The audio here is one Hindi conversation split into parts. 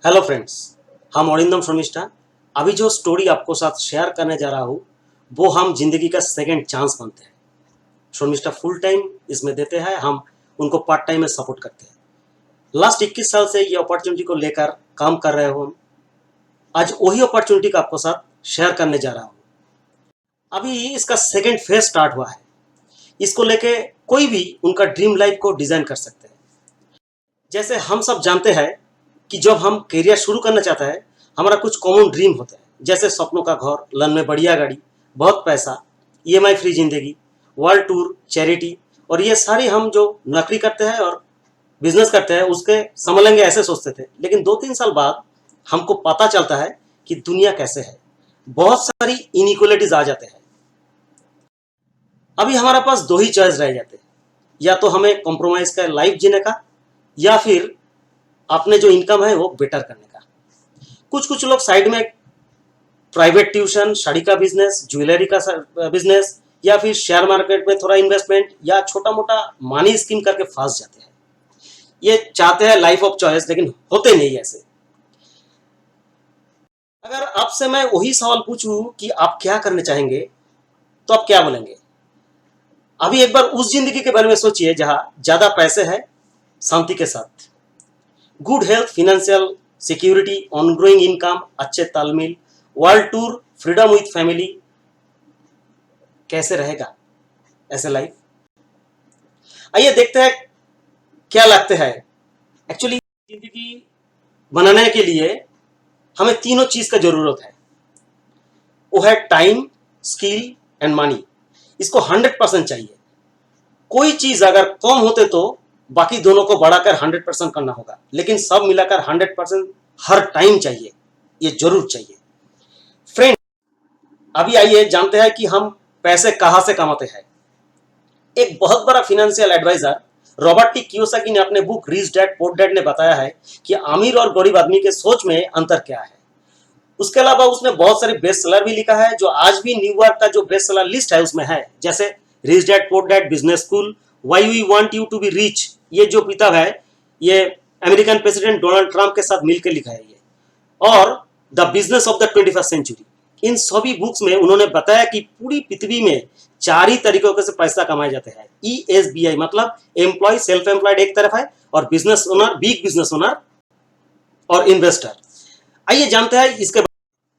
हेलो फ्रेंड्स, हम अरिंदम शर्मिष्ठा। अभी जो स्टोरी आपको साथ शेयर करने जा रहा हूँ वो हम जिंदगी का सेकंड चांस मानते हैं। शर्मिष्ठा फुल टाइम इसमें देते हैं, हम उनको पार्ट टाइम में सपोर्ट करते हैं। लास्ट 21 साल से ये अपॉर्चुनिटी को लेकर काम कर रहे हो हम। आज वही अपॉर्चुनिटी का आपको साथ शेयर करने जा रहा हूँ। अभी इसका सेकेंड फेज स्टार्ट हुआ है। इसको लेके कोई भी उनका ड्रीम लाइफ को डिजाइन कर सकते हैं। जैसे हम सब जानते हैं कि जब हम करियर शुरू करना चाहते हैं, हमारा कुछ कॉमन ड्रीम होता है, जैसे सपनों का घर, लन में बढ़िया गाड़ी, बहुत पैसा, ईएमआई फ्री जिंदगी, वर्ल्ड टूर, चैरिटी। और ये सारी हम जो नौकरी करते हैं और बिजनेस करते हैं उसके संभलेंगे ऐसे सोचते थे। लेकिन 2-3 साल बाद हमको पता चलता है कि दुनिया कैसे है। बहुत सारी इनइक्वलिटीज आ जाते हैं। अभी हमारे पास दो ही चॉइस रह जाते हैं, या तो हमें कॉम्प्रोमाइज कर लाइफ जीने का, या फिर अपने जो इनकम है वो बेटर करने का। कुछ कुछ लोग साइड में प्राइवेट ट्यूशन, साड़ी का बिजनेस, ज्वेलरी का बिजनेस, या फिर शेयर मार्केट में थोड़ा इन्वेस्टमेंट या छोटा मोटा मनी स्कीम करके फंस जाते हैं। ये चाहते हैं लाइफ ऑफ चॉइस, लेकिन होते नहीं ऐसे। अगर आपसे मैं वही सवाल पूछूं कि आप क्या करने चाहेंगे, तो आप क्या बोलेंगे? अभी एक बार उस जिंदगी के बारे में सोचिए जहां ज्यादा पैसे हैं, शांति के साथ, good health, financial security, ongrowing income, अच्छे तालमेल, world tour, freedom with family. कैसे रहेगा ऐसे लाइफ? आइए देखते हैं क्या लगते हैं। एक्चुअली जिंदगी बनाने के लिए हमें तीनों चीज का जरूरत है। वो है टाइम, स्किल एंड मनी। इसको 100% चाहिए। कोई चीज अगर कम होते तो बाकी दोनों को बढ़ाकर 100% करना होगा, लेकिन सब मिलाकर 100% हर टाइम चाहिए। ये जरूर चाहिए। फ्रेंड, अभी आइए जानते हैं कि हम पैसे कहां से कमाते हैं। एक बहुत बड़ा financial advisor Robert T Kiyosaki ने अपने book Rich Dad Poor Dad ने बताया है कि अमीर और गरीब आदमी के सोच में अंतर क्या है। उसके अलावा उसने बहुत सारे बेस्ट सेलर भी लिखा है जो आज भी न्यूयॉर्क का जो बेस्ट सेलर लिस्ट है उसमें है, जैसे Rich Dad Poor Dad, business school, why we want you to be rich. ये जो किताब है ये अमेरिकन प्रेसिडेंट डोनाल्ड ट्रंप के साथ मिलकर लिखा है ये। और the business of the 21st century. इन सभी बुक्स में उन्होंने बताया कि पूरी पृथ्वी में 4 ही तरीकों से पैसा कमाए जाते हैं। ESBI मतलब एम्प्लॉय, सेल्फ एम्प्लॉयड एक तरफ है, और business owner, big business owner, और इन्वेस्टर। आइए जानते हैं इसके।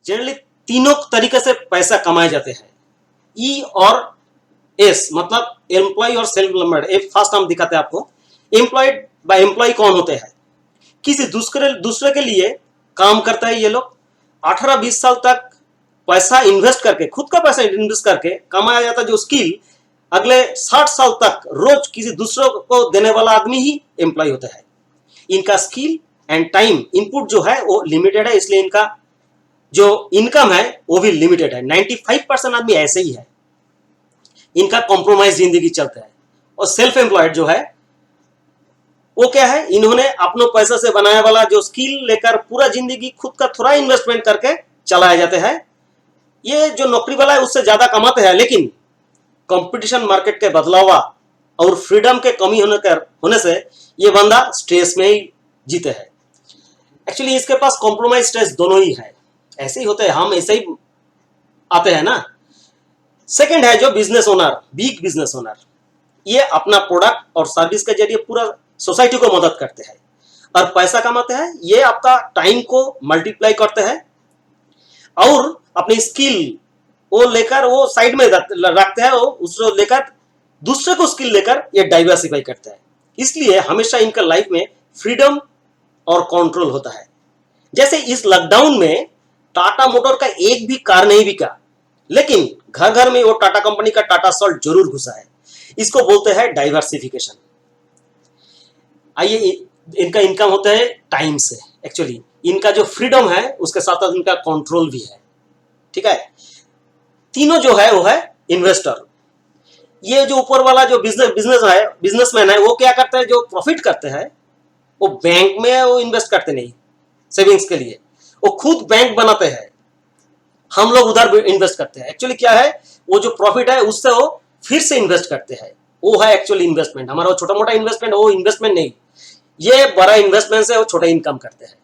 जनरली तीनों तरीके से पैसा कमाए जाते हैं। ई और एस मतलब एम्प्लॉय और सेल्फ एम्प्लॉयड। एक फास्ट नाम दिखाते हैं आपको। एम्प्लॉयड बाय एम्प्लॉय कौन होते हैं? किसी दूसरे के लिए काम करता है ये लोग। 18-20 साल तक पैसा इन्वेस्ट करके, खुद का पैसा इन्वेस्ट करके कमाया जाता जो स्किल, अगले 60 साल तक रोज किसी दूसरे को देने वाला आदमी ही एम्प्लॉय होता है। इनका स्किल एंड टाइम इनपुट जो है वो लिमिटेड है, इसलिए इनका जो इनकम है वो भी लिमिटेड है। 95% आदमी ऐसे ही है। इनका कॉम्प्रोमाइज जिंदगी चलता है। और सेल्फ एम्प्लॉयड जो है वो क्या है? इन्होंने अपनों पैसा से बनाया वाला जो स्किल लेकर पूरा जिंदगी खुद का थोड़ा इन्वेस्टमेंट करके चलाए जाते हैं। ये जो नौकरी वाला है उससे ज्यादा कमाते हैं, लेकिन कंपटीशन मार्केट के बदलावा और फ्रीडम के कमी होने से ये बंदा स्ट्रेस में ही जीते हैं। एक्चुअली इसके पास कॉम्प्रोमाइज स्ट्रेस दोनों ही है। ऐसे ही होते हैं, हम ऐसे ही आते हैं ना। सेकंड है जो business owner, big business owner. ये अपना प्रोडक्ट और सर्विस के जरिए पूरा सोसाइटी को मदद करते हैं और पैसा कमाते हैं। ये आपका टाइम को मल्टीप्लाई करते हैं और अपनी स्किल वो लेकर वो साइड में रखते हैं, वो उसको लेकर दूसरे को स्किल लेकर ये डाइवर्सिफाई करते हैं। इसलिए हमेशा इनका लाइफ में फ्रीडम और कंट्रोल होता है। जैसे इस लॉकडाउन में टाटा मोटर का एक भी कार नहीं बिका, लेकिन घर घर में वो टाटा कंपनी का टाटा सॉल्ट जरूर घुसा है। इसको बोलते हैं डाइवर्सिफिकेशन। आइए, इनका इनकम होता है टाइम से। एक्चुअली इनका जो फ्रीडम है उसके साथ साथ इनका कंट्रोल भी है। ठीक है। तीनों जो है वो है इन्वेस्टर। ये जो ऊपर वाला जो बिजनेसमैन है वो क्या करता है? जो प्रॉफिट करते हैं वो बैंक में वो इन्वेस्ट करते नहीं सेविंग्स के लिए, वो खुद बैंक बनाते हैं। हम लोग उधर इन्वेस्ट करते हैं। एक्चुअली क्या है, वो जो प्रॉफिट है उससे वो फिर से इन्वेस्ट करते हैं। वो है एक्चुअली इन्वेस्टमेंट। हमारा वो छोटा मोटा इन्वेस्टमेंट, वो इन्वेस्टमेंट नहीं। ये बड़ा इन्वेस्टमेंट से वो छोटा इनकम करते हैं।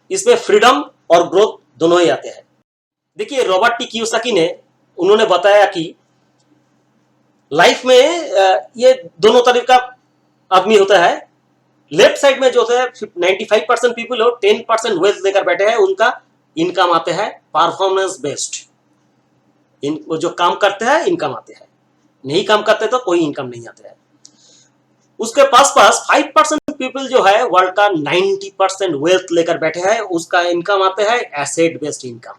इसमें फ्रीडम और ग्रोथ दोनों ही आते हैं। देखिए रॉबर्ट टी कियोसाकी ने उन्होंने बताया कि लाइफ में ये दोनों तरह का आदमी होता है। लेफ्ट साइड में जो होता है 95% पीपल हो 10% वेल्थ लेकर बैठे हैं, उनका इनकम आते हैं परफॉर्मेंस बेस्ड। वो जो काम करते हैं इनकम आते हैं, नहीं काम करते तो कोई इनकम नहीं आते हैं। उसके पास 5% पीपल जो है वर्ल्ड का 90% वेल्थ लेकर बैठे हैं, उसका इनकम आते हैं एसेट बेस्ड इनकम।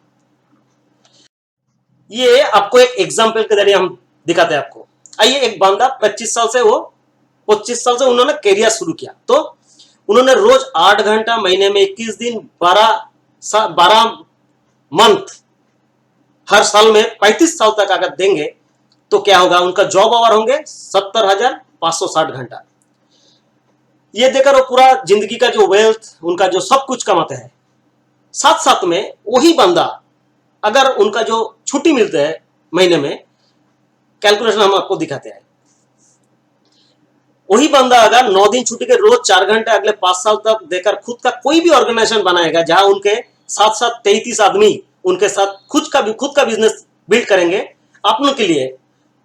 ये आपको एक एग्जांपल के जरिए हम दिखाते हैं आपको। आइए, एक बंदा 25 साल से उन्होंने करियर शुरू किया, तो उन्होंने रोज 8 घंटा, महीने में 21 दिन, 12 मंथ, हर साल में 35 साल तक अगर देंगे तो क्या होगा, उनका जॉब आवर होंगे 70,560 घंटा। ये देकर वो पूरा जिंदगी का जो वेल्थ, उनका जो सब कुछ कमाते हैं। साथ साथ में वही बंदा अगर उनका जो छुट्टी मिलते हैं महीने में, कैलकुलेशन हम आपको दिखाते हैं, वही बंदा अगर 9 दिन छुट्टी के रोज 4 घंटे अगले 5 साल तक देकर खुद का कोई भी ऑर्गेनाइजेशन बनाएगा, जहां उनके साथ साथ 33 आदमी उनके साथ खुद का बिजनेस बिल्ड करेंगे अपनों के लिए,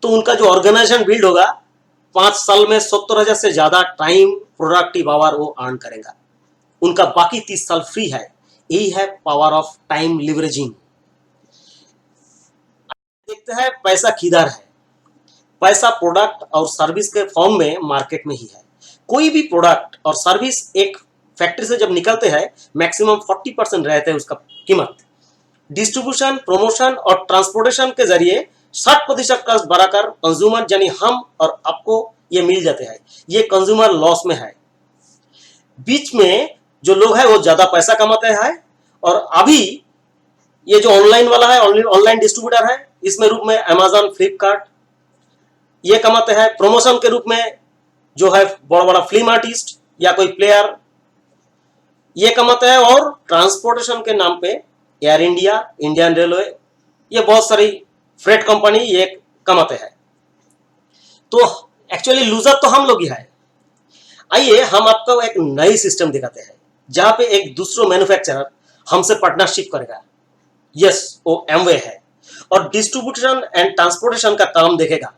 तो उनका जो ऑर्गेनाइजेशन बिल्ड होगा 5 साल में 70,000 से ज्यादा टाइम प्रोडक्टिव आवर वो अर्न करेगा। उनका बाकी 30 साल फ्री है। यही है पावर ऑफ टाइम लिवरेजिंग। देखते हैं पैसा किधर है। पैसा प्रोडक्ट और सर्विस के फॉर्म में मार्केट में ही है। कोई भी प्रोडक्ट और सर्विस एक फैक्ट्री से जब निकलते हैं, मैक्सिमम 40% रहते हैं उसका कीमत। डिस्ट्रीब्यूशन, प्रमोशन और ट्रांसपोर्टेशन के जरिए 60% का बढ़ाकर कंज्यूमर यानी हम और आपको ये मिल जाते हैं। ये कंज्यूमर लॉस में है। बीच में जो लोग हैं वो ज्यादा पैसा कमाते हैं, और अभी ये जो ऑनलाइन वाला है, ऑनलाइन डिस्ट्रीब्यूटर है, इसमें रूप में अमेजन, फ्लिपकार्ट ये कमाते हैं। प्रमोशन के रूप में जो है बड़ा बड़ा फिल्म आर्टिस्ट या कोई प्लेयर ये कमाते हैं, और ट्रांसपोर्टेशन के नाम पे एयर इंडिया, इंडियन रेलवे, ये बहुत सारी फ्रेट कंपनी ये कमाते हैं। तो एक्चुअली लूजर तो हम लोग ही है। आइए हम आपको एक नई सिस्टम दिखाते हैं, जहां पे एक दूसरा मैन्युफैक्चरर हमसे पार्टनरशिप करेगा। यस, वो एमवे है, और डिस्ट्रीब्यूशन एंड ट्रांसपोर्टेशन का काम देखेगा।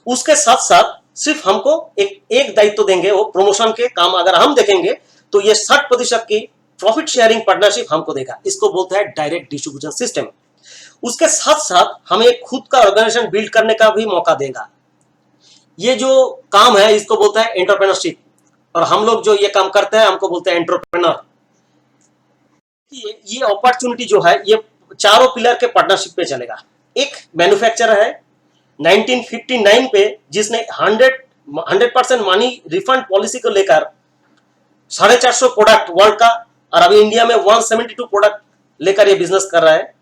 उसके साथ साथ सिर्फ हमको एक दायित्व देंगे, वो प्रमोशन के काम अगर हम देखेंगे तो ये 60% की प्रॉफिट शेयरिंग पार्टनरशिप हमको देगा। इसको बोलते हैं डायरेक्ट डिस्ट्रीब्यूशन सिस्टम। उसके साथ साथ हमें खुद का ऑर्गेनाइजेशन बिल्ड करने का भी मौका देगा। ये जो काम है इसको बोलते हैं एंटरप्रेन्योरशिप, और हम लोग जो ये काम करते हैं हमको बोलते हैं एंटरप्रेन्योर। ये अपॉर्चुनिटी जो है ये चारों पिलर के पार्टनरशिप पे चलेगा। एक मैन्युफैक्चरर है 1959 पे, जिसने 100% मनी रिफंड पॉलिसी को लेकर 450 प्रोडक्ट वर्ल्ड का, और अभी इंडिया में 172 प्रोडक्ट लेकर ये बिजनेस कर रहा है।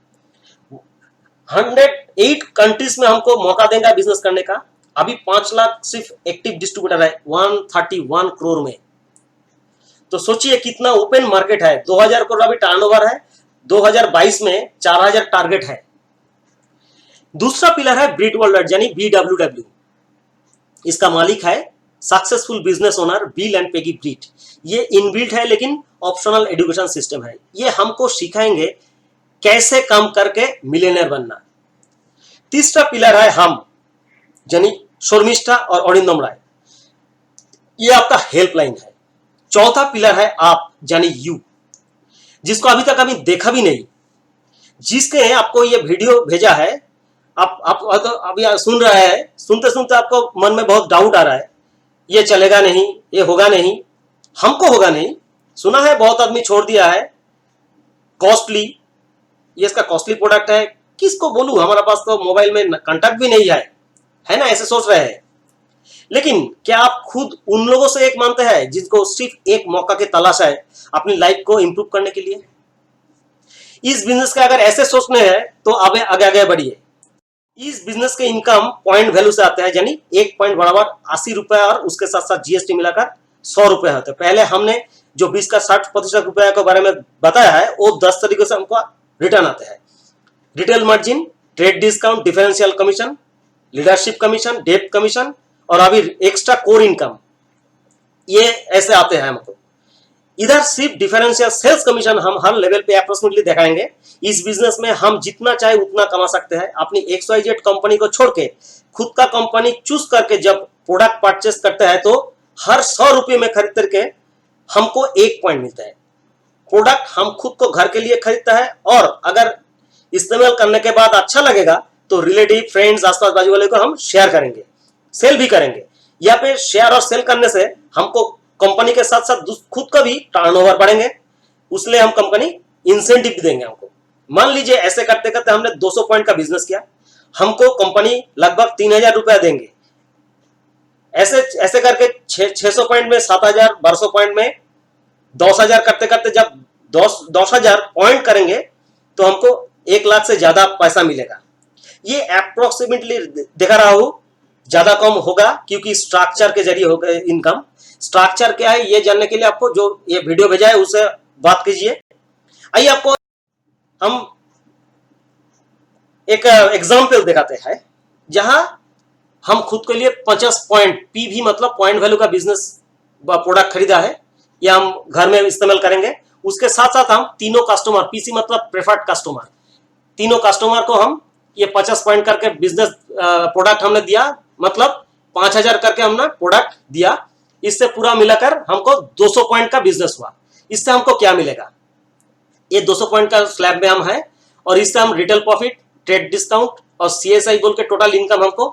108 कंट्रीज में हमको मौका देगा बिजनेस करने का। अभी 5 लाख सिर्फ एक्टिव डिस्ट्रीब्यूटर है 131 करोड़ में। तो सोचिए कितना ओपन मार्केट है। 2000 करोड़ अभी टर्नओवर है, 2022 में 4000 टारगेट है। दूसरा पिलर है ब्रीड वर्ल्ड यानी BWW। इसका मालिक है successful business owner bill and Peggy breed. ये इनबिल्ट है लेकिन ऑप्शनल एजुकेशन सिस्टम है। ये हमको सिखाएंगे कैसे काम करके मिलियनेयर बनना। तीसरा पिलर है हम यानी शर्मिष्ठा और अरिंदम राय, ये आपका हेल्पलाइन है। चौथा पिलर है आप यानी यू, जिसको अभी तक अभी देखा भी नहीं, जिसके आपको ये वीडियो भेजा है। आप अभी सुन रहे हैं, सुनते सुनते आपको मन में बहुत डाउट आ रहा है, ये चलेगा नहीं, ये होगा नहीं। हमको होगा नहीं, सुना है बहुत आदमी छोड़ दिया है, कॉस्टली, ये इसका कॉस्टली प्रोडक्ट है, किसको बोलूं, हमारे पास तो मोबाइल में कॉन्टैक्ट भी नहीं है ना, ऐसे सोच रहे हैं। लेकिन क्या आप खुद उन लोगों से एक मानते हैं जिनको सिर्फ एक मौका की तलाश है अपनी लाइफ को इंप्रूव करने के लिए? इस बिजनेस का अगर ऐसे सोचने हैं तो आगे आगे बढ़िए। इस बिजनेस के इनकम पॉइंट वैल्यू से आता है, यानी एक पॉइंट बराबर 80 रुपए, और उसके साथ साथ जीएसटी मिलाकर 100 रुपए होते हैं। पहले हमने जो 20 का 60% रुपए के बारे में बताया है, वो 10 तरीके से हमको रिटर्न आते हैं। Retail margin, trade discount, differential commission, leadership commission, डेप्ट कमीशन, और अभी एक्स्ट्रा कोर इनकम, ये ऐसे आते हैं हमको। इधर सिर्फ डिफरेंशियल सेल्स कमीशन हम हर लेवल पे अप्रोक्सीमेटली दिखाएंगे। इस बिजनेस में हम जितना चाहे उतना कमा सकते हैं। अपनी XYZ कंपनी को छोड़ के खुद का कंपनी चूज करके जब प्रोडक्ट परचेस करते हैं तो हर 100 रुपये में खरीद करके हमको 1 पॉइंट मिलता है। प्रोडक्ट हम खुद को घर के लिए खरीदता है और अगर इस्तेमाल करने के बाद अच्छा लगेगा तो रिलेटिव, फ्रेंड्स, आसपास बाजू वाले को हम शेयर करेंगे, सेल भी करेंगे। या फिर शेयर और सेल करने से हमको कंपनी के साथ साथ खुद का भी टर्नओवर बढ़ेंगे, उसलिए हम कंपनी इंसेंटिव भी देंगे हमको। मान लीजिए ऐसे करते करते हमने 200 पॉइंट का बिजनेस किया, हमको कंपनी लगभग 3000 रुपया देंगे। ऐसे ऐसे करके 600 पॉइंट में 7000, 1200 पॉइंट में 10,000 करते करते जब 10,000 पॉइंट करेंगे तो हमको 1 लाख से ज्यादा पैसा मिलेगा। ये अप्रोक्सीमेटली दिखा रहा हूं, ज्यादा कम होगा क्योंकि स्ट्रक्चर के जरिए होगा इनकम। स्ट्रक्चर क्या है ये जानने के लिए आपको जो ये वीडियो भेजा है उससे बात कीजिए। आइए आपको हम एक एग्जाम्पल दिखाते हैं जहां हम खुद के लिए 50 पॉइंट पीवी मतलब पॉइंट वैल्यू का बिजनेस प्रोडक्ट खरीदा है, या हम घर में इस्तेमाल करेंगे। उसके साथ साथ हम तीनों कस्टमर, पीसी मतलब प्रेफर्ड कस्टमर, तीनों कस्टमर को हम ये 50 पॉइंट करके बिजनेस प्रोडक्ट हमने दिया, मतलब 5000 करके हमने प्रोडक्ट दिया। इससे पूरा मिलाकर हमको 200 पॉइंट का बिजनेस हुआ। इससे हमको क्या मिलेगा, ये 200 पॉइंट का स्लैब में हम है और इससे हम रिटेल प्रॉफिट, ट्रेड डिस्काउंट और CSI बोल के टोटल इनकम हमको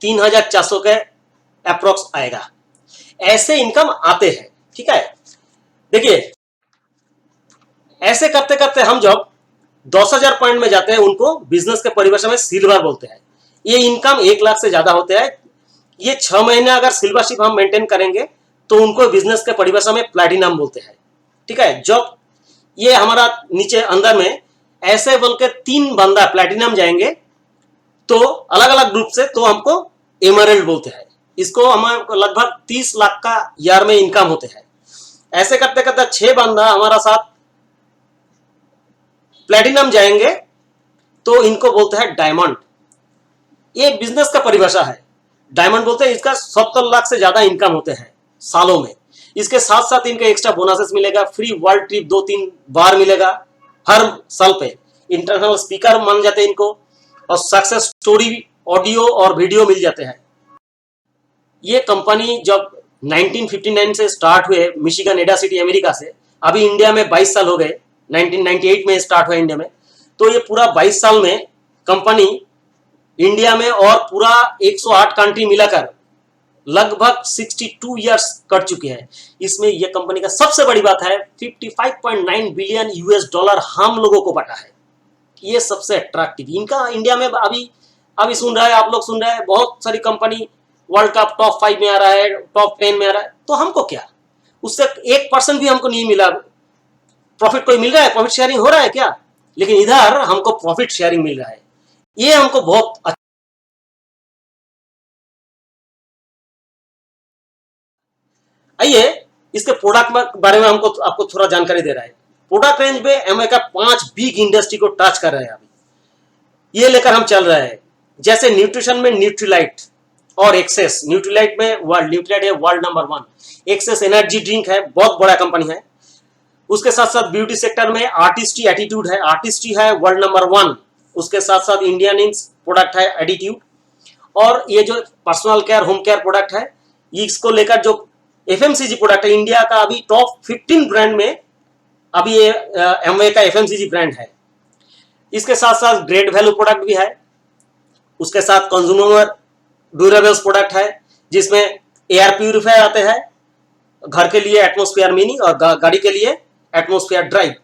3400 के अप्रोक्स आएगा। ऐसे इनकम आते हैं, ठीक है। देखिए ऐसे करते करते हम जब 10,000 पॉइंट में जाते हैं उनको बिजनेस के परिभाषा में सिल्वर बोलते हैं। ये इनकम 1 लाख से ज्यादा होते हैं। ये 6 महीने अगर सिल्वरशिप हम मेंटेन करेंगे तो उनको बिजनेस के परिभाषा में प्लैटिनम बोलते हैं, ठीक है। जब ये हमारा नीचे अंदर में ऐसे बोल के 3 बंदा प्लैटिनम जाएंगे तो अलग अलग ग्रुप से, तो हमको एमरल्ड बोलते हैं। इसको हमारे लगभग 30 लाख का ईयर में इनकम होते हैं। ऐसे करते करते 6 बंदा हमारा साथ प्लैटिनम जाएंगे तो इनको बोलते हैं डायमंड। ये बिजनेस का परिभाषा है, डायमंड बोलते हैं। इसका 70 लाख से ज्यादा इनकम होते हैं सालों में। इसके साथ साथ इनके एक्स्ट्रा बोनसेस मिलेगा, फ्री वर्ल्ड ट्रिप 2-3 बार मिलेगा हर साल पे, इंटरनेशनल स्पीकर मान जाते हैं इनको, और सक्सेस स्टोरी ऑडियो और वीडियो मिल जाते हैं। ये कंपनी जब 1959 से स्टार्ट हुए मिशिगन एडा सिटी अमेरिका से, अभी इंडिया में 22 साल हो गए। 1998 में स्टार्ट हुआ इंडिया में, तो ये पूरा 22 साल में कंपनी इंडिया में और पूरा 108 कंट्री मिलाकर लगभग 62 इयर्स कर चुके हैं। इसमें यह कंपनी का सबसे बड़ी बात है 55.9 बिलियन $US हम लोगों को बटा है। ये सबसे अट्रैक्टिव इनका इंडिया में अभी सुन रहा है, आप लोग सुन रहे हैं, बहुत सारी कंपनी वर्ल्ड कप टॉप 5 में आ रहा है, टॉप 10 में आ रहा है, तो हमको क्या, उससे 1% भी हमको नहीं मिला। प्रॉफिट कोई मिल रहा है, प्रॉफिट शेयरिंग हो रहा है क्या? लेकिन इधर हमको प्रॉफिट शेयरिंग मिल रहा है। ये हमको बहुत अच्छा। आइए इसके प्रोडक्ट के बारे में हमको आपको थोड़ा जानकारी दे रहा है। प्रोडक्ट रेंज में एमवे का 5 बिग इंडस्ट्री को टच कर रहे हैं अभी, ये लेकर हम चल रहे हैं। जैसे न्यूट्रिशन में न्यूट्रीलाइट और एक्सेस, न्यूट्रीलाइट में न्यूट्रीलाइट है world number 1, XS energy drink है, बहुत बड़ा कंपनी है। उसके साथ साथ ब्यूटी सेक्टर में आर्टिस्ट्री एटीट्यूड है, आर्टिस्ट्री है वर्ल्ड नंबर 1। उसके साथ साथ इंडियन इंक्स प्रोडक्ट है एटीट्यूड, और ये जो personal care home care product है, इसको लेकर जो FMCG प्रोडक्ट है, इंडिया का अभी टॉप 15 ब्रांड में अभी ये एमवे का FMCG ब्रांड है। इसके साथ साथ ग्रेट वैल्यू प्रोडक्ट भी है। उसके साथ कंज्यूमर ड्यूरेबल्स प्रोडक्ट है जिसमें एयर प्यूरिफायर आते हैं, घर के लिए एटमोस्फेयर मिनी और गाड़ी के लिए एटमोस्फेयर ड्राइव।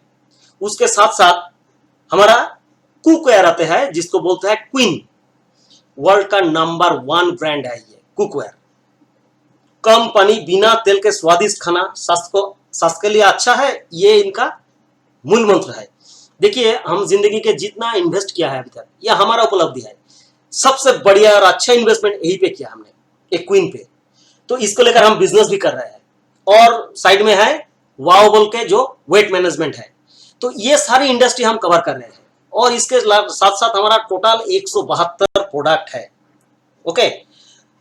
उसके साथ साथ हमारा कुकवेयर आते हैं जिसको बोलते हैं क्वीन, वर्ल्ड का नंबर 1 ब्रांड है ये कुकवेयर। कम पानी बिना तेल के स्वादिष्ट खाना स्वास्थ्य के लिए अच्छा है, ये इनका मूल मंत्र है। देखिए हम जिंदगी के जितना इन्वेस्ट किया है अभी तक, यह हमारा उपलब्धि है। सबसे बढ़िया और अच्छा इन्वेस्टमेंट यही पे किया हमने, एक क्वीन पे। तो इसको लेकर हम बिजनेस भी कर रहे हैं। और साइड में है वाओ बोल के जो वेट मैनेजमेंट है। तो ये सारी इंडस्ट्री हम कवर कर रहे हैं, और इसके साथ साथ हमारा टोटल 172 प्रोडक्ट है। ओके,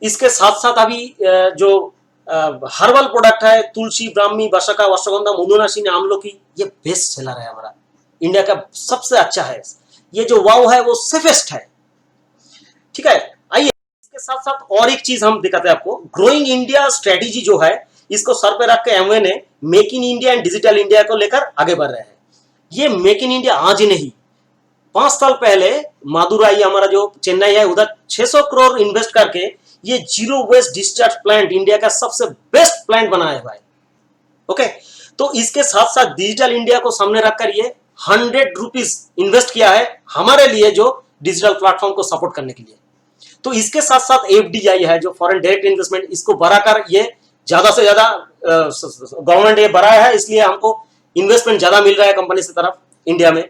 इसके साथ साथ अभी जो हर्बल प्रोडक्ट है, तुलसी, ब्राह्मी, बसका, अश्वगंधा, मुंडनाशिनी, आमलोकी, ये बेस्ट सेलर है हमारा, इंडिया का सबसे अच्छा है। ये जो वाव है वो सेफेस्ट है। ठीक है, आइए इसके साथ साथ और एक चीज हम दिखाते हैं आपको। ग्रोइंग इंडिया स्ट्रेटेजी जो है, इसको सर पे रख के एमवे ने make in India and digital India को लेकर आगे बढ़ रहे हैं। ये मेक इन इंडिया आज ही नहीं, 5 साल पहले मादुराई हमारा जो चेन्नई है, उधर 600 करोड़ इन्वेस्ट करके ये zero waste discharge plant India का सबसे बेस्ट प्लांट बनाया हुआ है। ओके, तो इसके साथ साथ डिजिटल इंडिया को सामने रखकर ये 100 रुपीज इन्वेस्ट किया है हमारे लिए, जो डिजिटल प्लेटफॉर्म को सपोर्ट करने के लिए। तो इसके साथ साथ एफडीआई है, जो फॉरेन डायरेक्ट इन्वेस्टमेंट, इसको बढ़ाकर ये ज्यादा से ज्यादा गवर्नमेंट ये बढ़ाया है, इसलिए हमको इन्वेस्टमेंट ज्यादा मिल रहा है कंपनी से तरफ इंडिया में।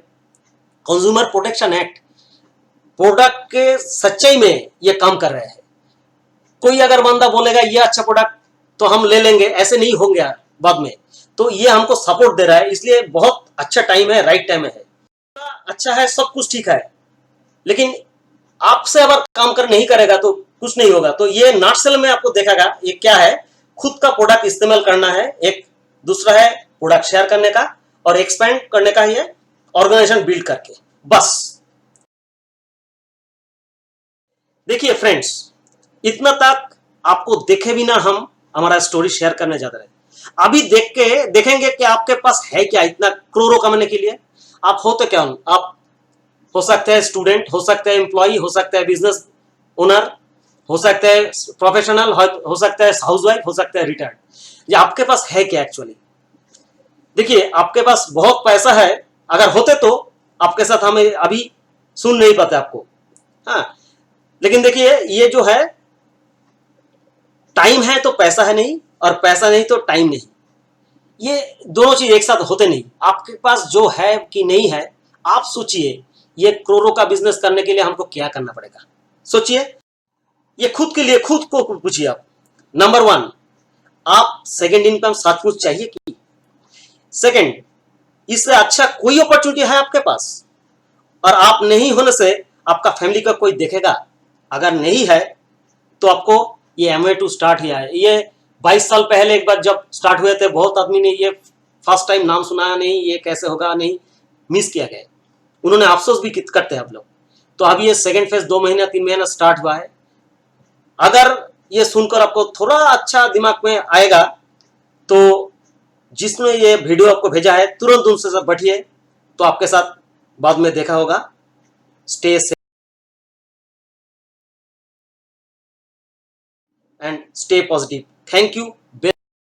कंज्यूमर प्रोटेक्शन एक्ट, प्रोडक्ट के सच्चाई में ये काम कर रहे हैं। कोई अगर बंदा बोलेगा ये अच्छा प्रोडक्ट तो हम ले लेंगे, ऐसे नहीं होंगे बाद में। तो ये हमको सपोर्ट दे रहा है, इसलिए बहुत अच्छा टाइम है, राइट टाइम है। अच्छा है, सब कुछ ठीक है, लेकिन आपसे अगर काम कर नहीं करेगा तो कुछ नहीं होगा। तो ये नॉट में आपको देखेगा ये क्या है, खुद का प्रोडक्ट इस्तेमाल करना है, एक दूसरा है प्रोडक्ट शेयर करने का, और एक्सपेंड करने का ही है ऑर्गेनाइजेशन बिल्ड करके, बस। देखिए फ्रेंड्स, इतना तक आपको देखे बिना हम हमारा स्टोरी शेयर करने जा रहे हैं। अभी देख के देखेंगे कि आपके पास है क्या इतना करोड़ों कमाने के लिए। आप होते क्या, आप हो सकते हैं स्टूडेंट, हो सकते हैं एम्प्लॉय, हो सकते हैं बिजनेस ओनर, हो सकते हैं प्रोफेशनल, हो सकता है हाउसवाइफ, हो सकता है रिटायर्ड। ये आपके पास है क्या एक्चुअली? देखिए, आपके पास बहुत पैसा है, अगर होते तो आपके साथ हमें अभी सुन नहीं पाते आपको। हाँ, लेकिन देखिए ये जो है, टाइम है तो पैसा है नहीं, और पैसा नहीं तो टाइम नहीं, ये दोनों चीज एक साथ होते नहीं। आपके पास जो है कि नहीं है, आप सोचिए ये करोड़ों का बिजनेस करने के लिए हमको क्या करना पड़ेगा, सोचिए। ये खुद के लिए खुद को पूछिए आप। नंबर 1, आप सेकंड इनकम सचमुच चाहिए कि? सेकंड, इससे अच्छा कोई अपॉर्चुनिटी है आपके पास? और आप नहीं होने से आपका फैमिली का कोई देखेगा? अगर नहीं है तो आपको ये एमवे टू स्टार्ट किया है। ये 22 साल पहले एक बार जब स्टार्ट हुए थे, बहुत आदमी ने ये फर्स्ट टाइम नाम सुना नहीं, ये कैसे होगा, नहीं, मिस किया गया, उन्होंने अफसोस भी करते हैं आप लोग। तो अभी ये सेकंड फेज 2 महीना 3 महीना स्टार्ट हुआ है। अगर ये सुनकर आपको थोड़ा अच्छा दिमाग में आएगा तो जिसने ये वीडियो आपको भेजा है तुरंत उनसे सब बैठिए, तो आपके साथ बाद में देखा होगा। Stay safe and stay positive. Thank you.